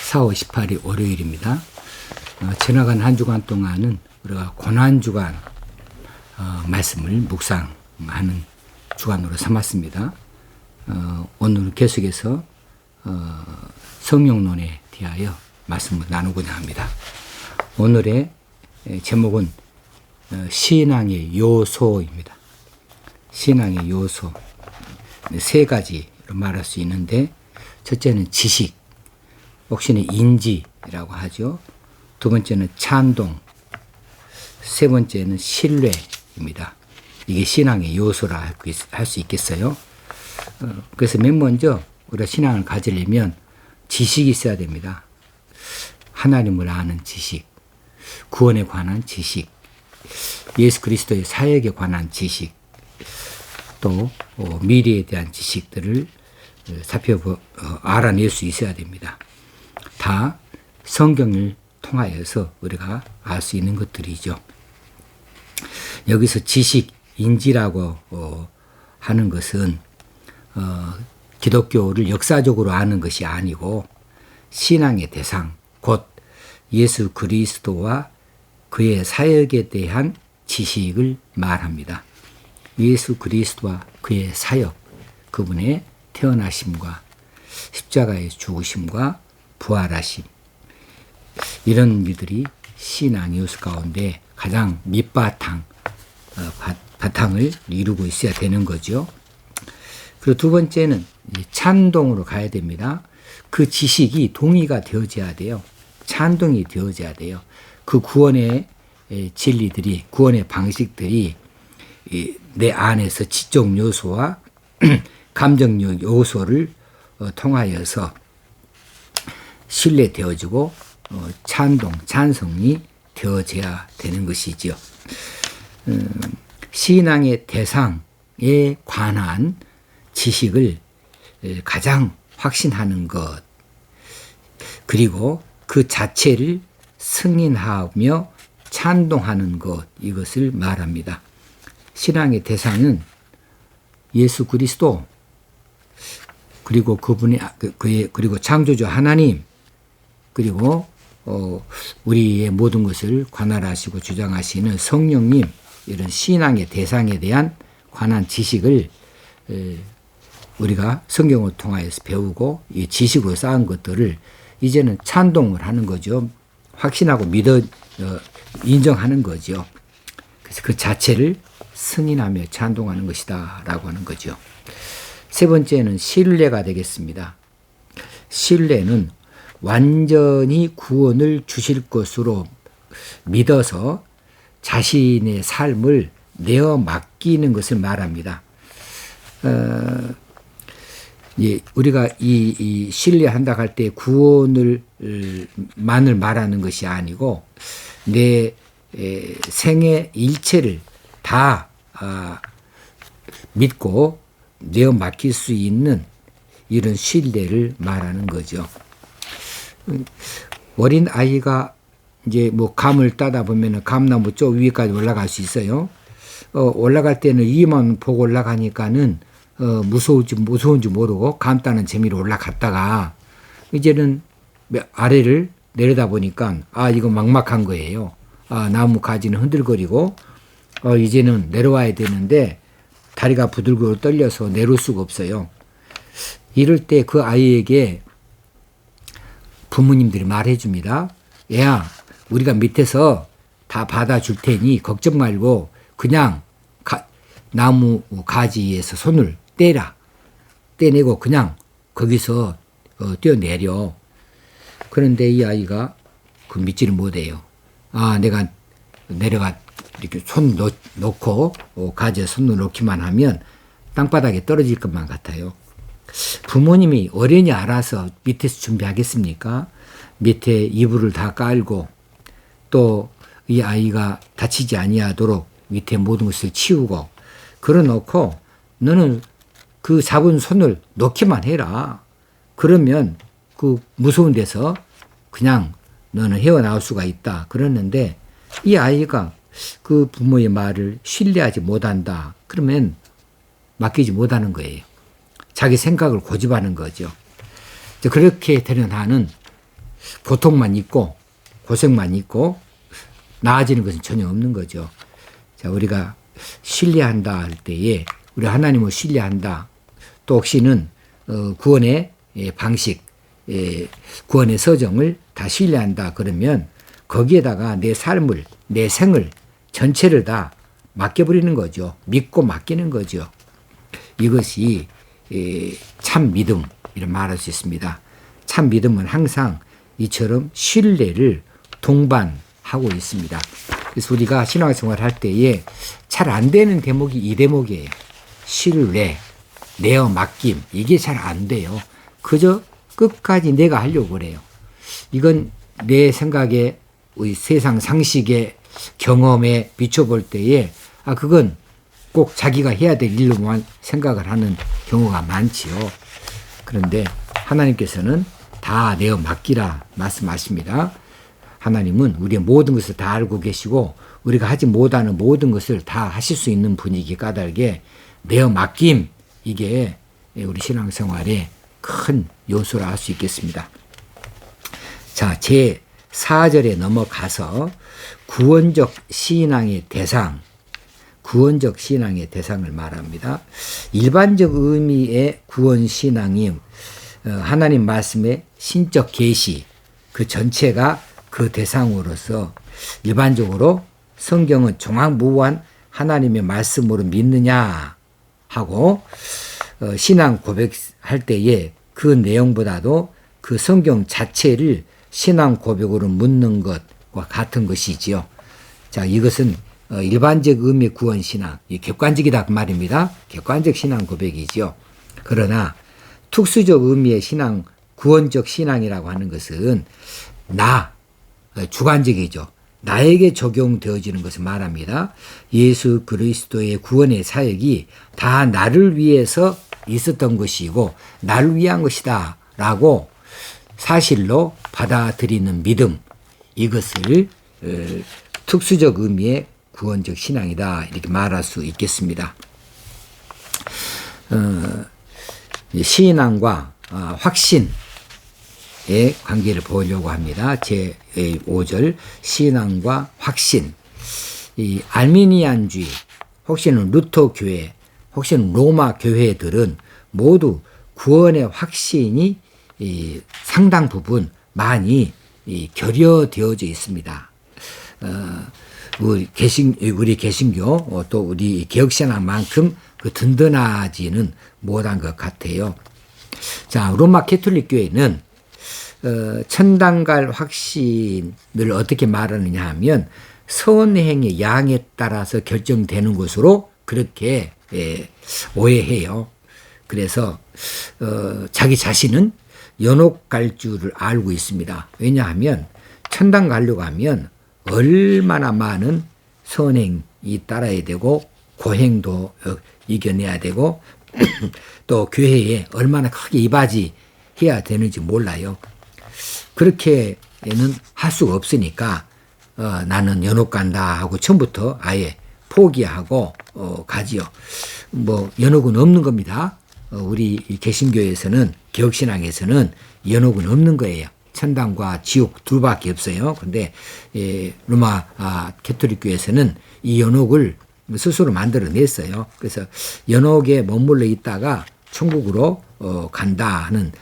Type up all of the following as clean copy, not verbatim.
4월 18일 월요일입니다. 지나간 한 주간 동안은 우리가 고난주간 말씀을 묵상하는 주간으로 삼았습니다. 오늘 계속해서 성령론에 대하여 말씀을 나누고자 합니다. 오늘의 제목은 신앙의 요소입니다. 신앙의 요소 세 가지로 말할 수 있는데, 첫째는 지식, 혹시는 인지라고 하죠. 두 번째는 찬동, 세 번째는 신뢰입니다. 이게 신앙의 요소라 할 수 있겠어요. 그래서 맨 먼저 우리가 신앙을 가지려면 지식이 있어야 됩니다. 하나님을 아는 지식, 구원에 관한 지식, 예수 그리스도의 사역에 관한 지식, 또 미래에 대한 지식들을 알아낼 수 있어야 됩니다. 다 성경을 통하여서 우리가 알 수 있는 것들이죠. 여기서 지식, 인지라고 하는 것은 기독교를 역사적으로 아는 것이 아니고 신앙의 대상, 곧 예수 그리스도와 그의 사역에 대한 지식을 말합니다. 예수 그리스도와 그의 사역, 그분의 태어나심과 십자가의 죽으심과 부활하심, 이런 일들이 신앙의 요소 가운데 가장 밑바탕, 바탕을 이루고 있어야 되는 거죠. 그리고 두 번째는 찬동으로 가야 됩니다. 그 지식이 동의가 되어져야 돼요. 찬동이 되어져야 돼요. 그 구원의 진리들이, 구원의 방식들이 내 안에서 지적 요소와 감정적 요소를 통하여서 신뢰되어지고 찬동, 찬성이 되어져야 되는 것이죠. 신앙의 대상에 관한 지식을 가장 확신하는 것, 그리고 그 자체를 승인하며 찬동하는 것, 이것을 말합니다. 신앙의 대상은 예수 그리스도, 그리고 그리고 창조주 하나님, 그리고 우리의 모든 것을 관할하시고 주장하시는 성령님, 이런 신앙의 대상에 대한 관한 지식을 우리가 성경을 통하여서 배우고 이 지식으로 쌓은 것들을 이제는 찬동을 하는 거죠. 확신하고 인정하는 거죠. 그래서 그 자체를 승인하며 찬동하는 것이다 라고 하는 거죠. 세 번째는 신뢰가 되겠습니다. 신뢰는 완전히 구원을 주실 것으로 믿어서 자신의 삶을 내어 맡기는 것을 말합니다. 우리가 이 신뢰한다 할 때 구원을 만을 말하는 것이 아니고 내 생의 일체를 다 믿고 내어 맡길 수 있는 이런 신뢰를 말하는 거죠. 어린 아이가 이제 감을 따다 보면 감나무 쪽 위에까지 올라갈 수 있어요. 올라갈 때는 위만 보고 올라가니까는 무서운지 모르고 감 따는 재미로 올라갔다가 이제는 아래를 내려다 보니까 이거 막막한 거예요. 나무 가지는 흔들거리고 이제는 내려와야 되는데 다리가 부들부들 떨려서 내려올 수가 없어요. 이럴 때 그 아이에게 부모님들이 말해줍니다. 얘야, 우리가 밑에서 다 받아줄 테니 걱정 말고 그냥 나무 가지에서 손을 떼내고 그냥 거기서 뛰어내려. 그런데 이 아이가 그 믿지를 못해요. 내가 내려가 이렇게 손 놓고 가지에 손을 놓기만 하면 땅바닥에 떨어질 것만 같아요. 부모님이 어련히 알아서 밑에서 준비하겠습니까? 밑에 이불을 다 깔고 또 이 아이가 다치지 아니하도록 밑에 모든 것을 치우고 걸어놓고 너는 그 잡은 손을 놓기만 해라. 그러면 그 무서운 데서 그냥 너는 헤어나올 수가 있다. 그러는데 이 아이가 그 부모의 말을 신뢰하지 못한다. 그러면 맡기지 못하는 거예요. 자기 생각을 고집하는 거죠. 그렇게 되는 한은 고통만 있고 고생만 있고 나아지는 것은 전혀 없는 거죠. 자, 우리가 신뢰한다 할 때에 우리 하나님을 신뢰한다. 또 혹시는 구원의 방식, 구원의 서정을 다 신뢰한다 그러면 거기에다가 내 삶을, 내 생을 전체를 다 맡겨버리는 거죠. 믿고 맡기는 거죠. 이것이 참 믿음 이런 말할 수 있습니다. 참 믿음은 항상 이처럼 신뢰를 동반하고 있습니다. 그래서 우리가 신앙생활 할 때에 잘 안 되는 대목이 이 대목이에요. 신뢰, 내어 맡김 이게 잘 안 돼요. 그저 끝까지 내가 하려고 그래요. 이건 내 생각에 우리 세상 상식의 경험에 비춰볼 때에 그건 꼭 자기가 해야 될 일로만 생각을 하는 경우가 많지요. 그런데 하나님께서는 다 내어 맡기라 말씀하십니다. 하나님은 우리의 모든 것을 다 알고 계시고 우리가 하지 못하는 모든 것을 다 하실 수 있는 분이기 까닭에 내어 맡김 이게 우리 신앙생활의 큰 요소라 할 수 있겠습니다. 자, 제 4절에 넘어가서 구원적 신앙의 대상, 구원적 신앙의 대상을 말합니다. 일반적 의미의 구원 신앙이 하나님 말씀의 신적 계시 그 전체가 그 대상으로서 일반적으로 성경은 종합무한 하나님의 말씀으로 믿느냐 하고 신앙 고백할 때에 그 내용보다도 그 성경 자체를 신앙 고백으로 묻는 것과 같은 것이지요. 자, 이것은 일반적 의미의 구원 신앙, 객관적이다 그 말입니다. 객관적 신앙 고백이지요. 그러나 특수적 의미의 신앙, 구원적 신앙이라고 하는 것은 주관적이죠. 나에게 적용되어지는 것을 말합니다. 예수 그리스도의 구원의 사역이 다 나를 위해서 있었던 것이고 나를 위한 것이다 라고 사실로 받아들이는 믿음, 이것을 특수적 의미의 구원적 신앙이다 이렇게 말할 수 있겠습니다. 신앙과 확신의 관계를 보려고 합니다. 제 5절 신앙과 확신. 이 알미니안주의, 혹시는 루터 교회, 혹시는 로마 교회들은 모두 구원의 확신이 상당 부분 많이 결여되어져 있습니다. 우리 개신교 또 우리 개혁신앙만큼 그 든든하지는 못한 것 같아요. 자, 로마 캐톨릭 교회는 천당 갈 확신을 어떻게 말하느냐 하면 선행의 양에 따라서 결정되는 것으로 그렇게 오해해요. 그래서 자기 자신은 연옥 갈 줄을 알고 있습니다. 왜냐하면 천당 가려고 하면 얼마나 많은 선행이 따라야 되고 고행도 이겨내야 되고 또 교회에 얼마나 크게 이바지해야 되는지 몰라요. 그렇게는 할 수가 없으니까 나는 연옥 간다 하고 처음부터 아예 포기하고 가지요. 뭐 연옥은 없는 겁니다. 우리 개신교에서는 개혁신앙에서는 연옥은 없는 거예요. 천당과 지옥 둘밖에 없어요. 그런데 로마 캐톨릭교에서는 이 연옥을 스스로 만들어냈어요. 그래서 연옥에 머물러 있다가 천국으로 간다 하는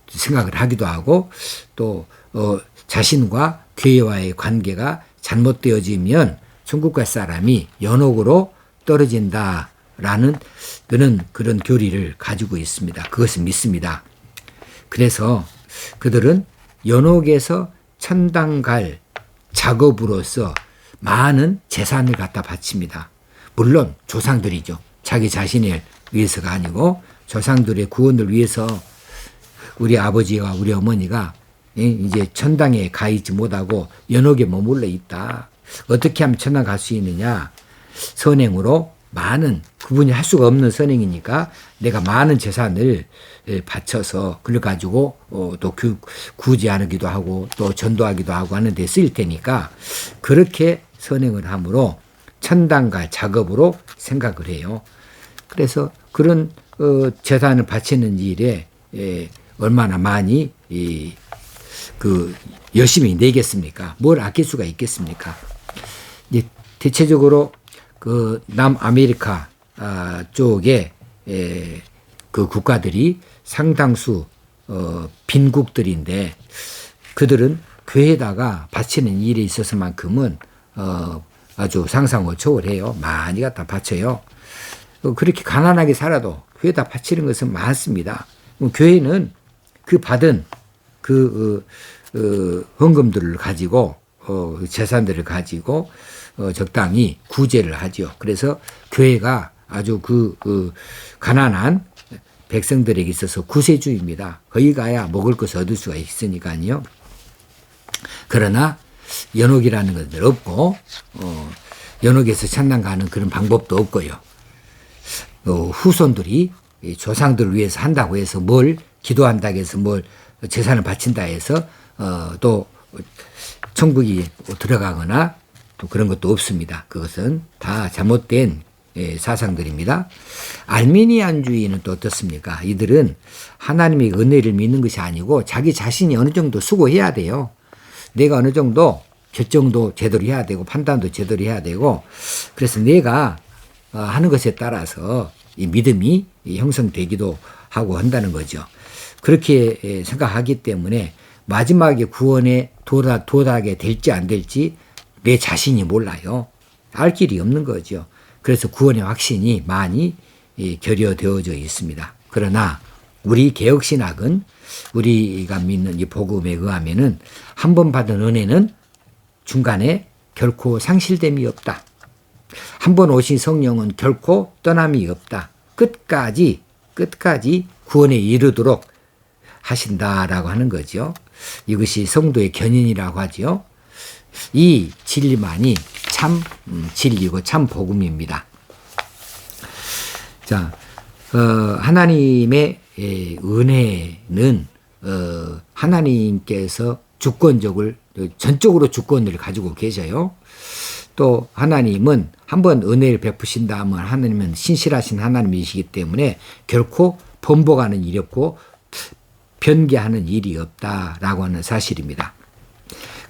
생각을 하기도 하고 또 자신과 교회와의 관계가 잘못되어지면 천국 갈 사람이 연옥으로 떨어진다라는 그런 교리를 가지고 있습니다. 그것을 믿습니다. 그래서 그들은 연옥에서 천당 갈 작업으로서 많은 재산을 갖다 바칩니다. 물론 조상들이죠. 자기 자신을 위해서가 아니고 조상들의 구원을 위해서 우리 아버지와 우리 어머니가 이제 천당에 가 있지 못하고 연옥에 머물러 있다. 어떻게 하면 천당 갈 수 있느냐? 선행으로 많은 그분이 할 수가 없는 선행이니까 내가 많은 재산을 바쳐서 그걸 가지고 또 구제하기도 하고 또 전도하기도 하고 하는 데 쓰일 테니까 그렇게 선행을 함으로 천당 갈 작업으로 생각을 해요. 그래서 그런 재산을 바치는 일에 얼마나 많이 그 열심히 내겠습니까? 뭘 아낄 수가 있겠습니까? 이제 대체적으로 그 남아메리카 쪽에 그 국가들이 상당수 빈국들인데 그들은 교회에다가 바치는 일에 있어서만큼은 아주 상상을 초월해요. 많이 갖다 바쳐요. 그렇게 가난하게 살아도 교회에다 바치는 것은 많습니다. 교회는 그 받은 그 헌금들을 가지고 재산들을 가지고 적당히 구제를 하죠. 그래서 교회가 아주 그 가난한 백성들에게 있어서 구세주입니다. 거기 가야 먹을 것을 얻을 수가 있으니까요. 그러나 연옥이라는 것은 없고 연옥에서 천당 가는 그런 방법도 없고요. 후손들이 조상들을 위해서 한다고 해서 뭘 기도한다고 해서 뭘 재산을 바친다 해서 또 천국이 들어가거나 또 그런 것도 없습니다. 그것은 다 잘못된 사상들입니다. 알미니안주의는 또 어떻습니까? 이들은 하나님의 은혜를 믿는 것이 아니고 자기 자신이 어느 정도 수고해야 돼요. 내가 어느 정도 결정도 제대로 해야 되고 판단도 제대로 해야 되고 그래서 내가 하는 것에 따라서 이 믿음이 형성되기도 하고 한다는 거죠. 그렇게 생각하기 때문에 마지막에 구원에 도달하게 될지 안 될지 내 자신이 몰라요. 알 길이 없는 거죠. 그래서 구원의 확신이 많이 결여되어져 있습니다. 그러나 우리 개혁신학은 우리가 믿는 이 복음에 의하면은 한 번 받은 은혜는 중간에 결코 상실됨이 없다. 한 번 오신 성령은 결코 떠남이 없다. 끝까지 구원에 이르도록 하신다라고 하는 거죠. 이것이 성도의 견인이라고 하죠. 이 진리만이 참 진리고 참 복음입니다. 자, 하나님의 은혜는 하나님께서 전적으로 주권을 가지고 계셔요. 또 하나님은 한번 은혜를 베푸신다 하면 하나님은 신실하신 하나님이시기 때문에 결코 번복하는 일이 없고 변개하는 일이 없다라고 하는 사실입니다.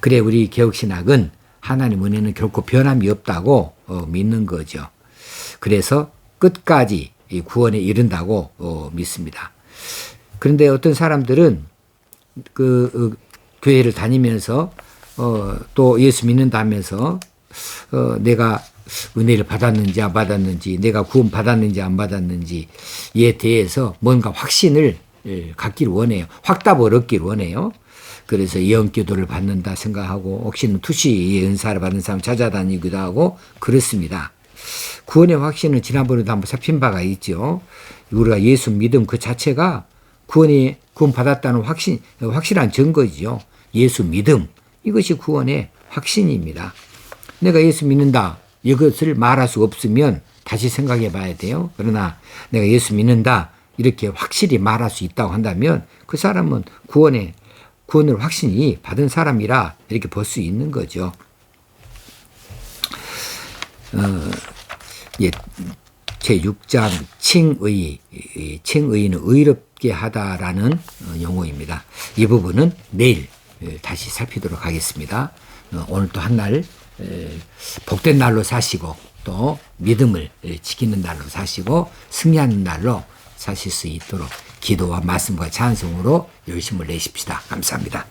그래 우리 개혁신학은 하나님 은혜는 결코 변함이 없다고 믿는 거죠. 그래서 끝까지 구원에 이른다고 믿습니다. 그런데 어떤 사람들은 교회를 다니면서 또 예수 믿는다면서 내가 은혜를 받았는지 안 받았는지 내가 구원 받았는지 안 받았는지에 대해서 뭔가 확신을 갖기를 원해요. 확답을 얻기를 원해요. 그래서 예언기도를 받는다 생각하고 혹시는 투시의 은사를 받는 사람 찾아다니기도 하고 그렇습니다. 구원의 확신은 지난번에도 한번 살핀 바가 있죠. 우리가 예수 믿음 그 자체가 구원 받았다는 확실한 증거죠. 예수 믿음 이것이 구원의 확신입니다. 내가 예수 믿는다 이것을 말할 수 없으면 다시 생각해 봐야 돼요. 그러나 내가 예수 믿는다 이렇게 확실히 말할 수 있다고 한다면 그 사람은 구원을 확신이 받은 사람이라 이렇게 볼 수 있는 거죠. 제6장 칭의는 의롭게 하다라는 용어입니다. 이 부분은 내일 다시 살피도록 하겠습니다. 오늘 또 한 날 복된 날로 사시고 또 믿음을 지키는 날로 사시고 승리하는 날로 사실 수 있도록 기도와 말씀과 찬송으로 열심을 내십시다. 감사합니다.